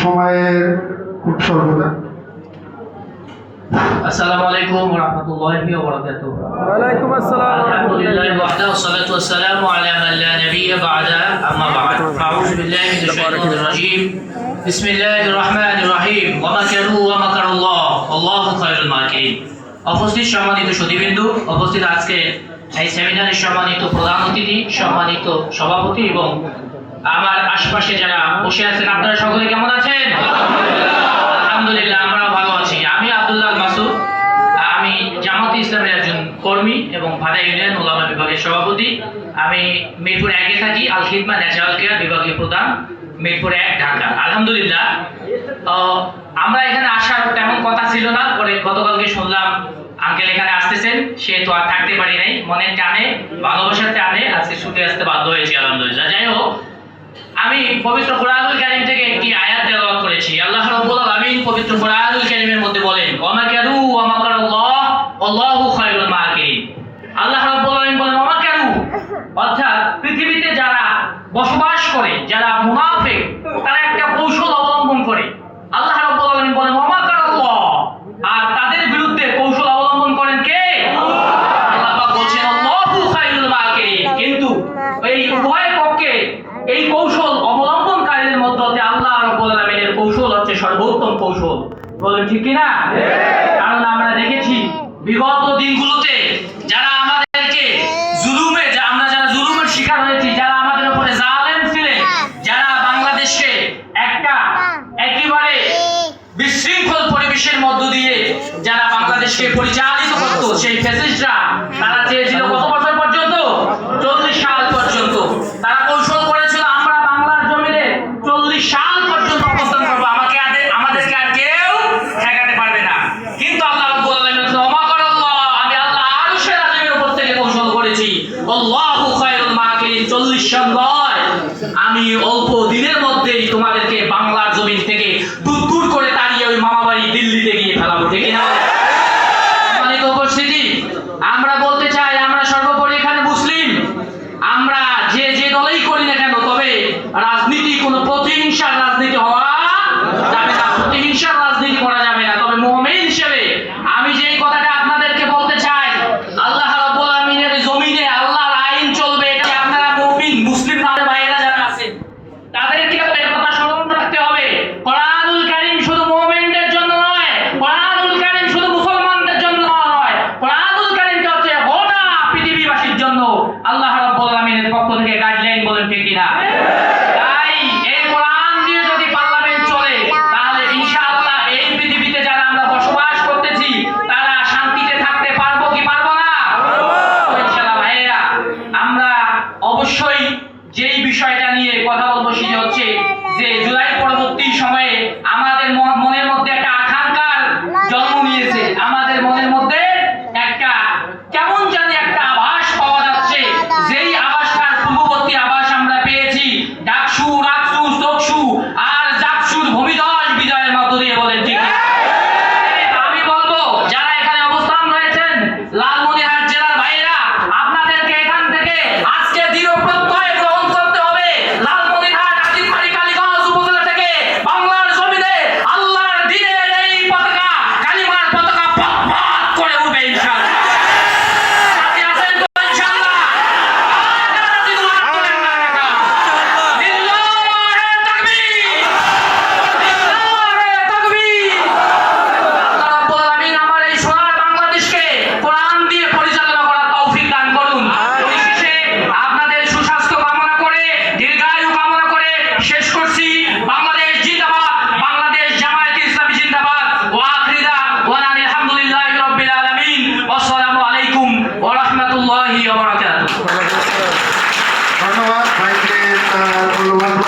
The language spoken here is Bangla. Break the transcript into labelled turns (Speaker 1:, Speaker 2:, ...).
Speaker 1: সময়ের খুব সর্বদা।
Speaker 2: আসসালামু আলাইকুম ওয়া রাহমাতুল্লাহি ওয়া বারাকাতুহু।
Speaker 3: ওয়া আলাইকুম আসসালাম।
Speaker 2: আলহামদুলিল্লাহি ওয়াহদাহু ওয়াসসালাতু ওয়াসসালামু আলা মান লা নাবিয়্যা বা'দা আম্মা বা'দ। আউযু বিল্লাহি মিনাশ শাইতানির রাজীম। বিসমিল্লাহির রহমানির রহিম। ওয়া মাকারু ওয়া মাকারাল্লাহ আল্লাহু খায়রুল মাকিরিন। উপস্থিত সম্মানিত সুধীবৃন্দু, উপস্থিত আজকে এই সেমিনারের সম্মানিত প্রধান অতিথি, সম্মানিত সভাপতি এবং আমার আশপাশে যারা বসে আছেন, আপনারা সকলে কেমন আছেন? আলহামদুলিল্লাহ, আমরা ভালো আছি। আমি আব্দুল্লাহ মাসুদ, আমি জামাতে ইসলামের একজন কর্মী এবং ভাড়া ইউনিয়ন ওলামা বিভাগের সভাপতি। আমি মিরপুর 1-এ থাকি, আল খিদমা ন্যাচারাল কেয়ার বিভাগীয় প্রধান, মিরপুর 1, ঢাকা। আলহামদুলিল্লাহ, আমরা এখানে আসার তেমন কথা ছিল না, পরে গতকালকে শুনলাম আঙ্কেল এখানে আসতেছেন, সে তো আর থাকতে পারি নাই, মনের টানে ভালোবাসার টানে আজকে ছুটে আসতে বাধ্য হয়েছি। আলহামদুলিল্লাহ। যাই হোক, আমি পবিত্র কোরআনুল কারীম থেকে একটি আয়াত তেলাওয়াত করেছি। আল্লাহ রাব্বুল আলামিন পবিত্র কোরআনুল কারীমের মধ্যে বলেন, ওয়া মাকারু ওয়া মাকারাল্লাহ আল্লাহু খায়রুল মাকিরিন। আল্লাহ রাব্বুল আলামিন বলেন ওয়া মাকারু, অর্থাৎ পৃথিবীতে যারা বসবাস করে, যারা মুনাফিক, তারা একটা কৌশল অবলম্বন করে। আল্লাহ রাব্বুল আলামিন বলেন ওয়া মাকারাল্লাহ, আর তাদের বিরুদ্ধে কৌশল অবলম্বন করেন কে? আল্লাহ পাক বলেন আল্লাহু খায়রুল মাকিরিন। কিন্তু এই উভয় পক্ষে এই কৌশল অবলম্বনকারীদের মধ্যে আল্লাহ রাব্বুল আলামিনের কৌশল হচ্ছে সর্বোত্তম কৌশল। বলেন ঠিক কি না? কারণ আমরা দেখেছি বিগত দিনগুলোতে যারা আমাদেরকে আমরা যারা জুলুমের শিকার হয়েছি, যারা আমাদের উপরে জালেম ছিলেন, যারা বাংলাদেশকে একটা একেবারে বিশৃঙ্খল পরিবেশের মধ্য দিয়ে যারা বাংলাদেশকে পরিচালিত করত, সেই ফ্যাসিস্টরা, তারা চেয়েছিল কত বছর পর্যন্ত? 40 সাল পর্যন্ত। তারা কৌশল করেছিল আমরা বাংলার জমিনে 40 সাল পর্যন্ত অবস্থান করবো, আমাদেরকে আর কেউ ঠেকাতে পারবে না। কিন্তু আল্লাহ রাব্বুল আলামিন বলেন ওয়া মাকারাল্লাহ, আমি আল্লাহ আরশের আযীমের উপর থেকে কৌশল করেছি। আল্লাহু খায়রুল মাকিরিন, 40 সাল নয়, আমি অল্প দিনের মধ্যেই তোমাদেরকে বাংলার জমিন থেকে দূর করে তাড়িয়ে ওই মামাবাড়ি দিল্লিতে গিয়ে ফেলাবো। ঠিক না? সম্মানিত উপস্থিতি, আমরা বলতে চাই আমরা সর্বোপরি এখানে মুসলিম। আমরা যে দলেই করি না কেন, তবে রাজনীতি কোনো প্রতিহিংসার রাজনীতি হওয়া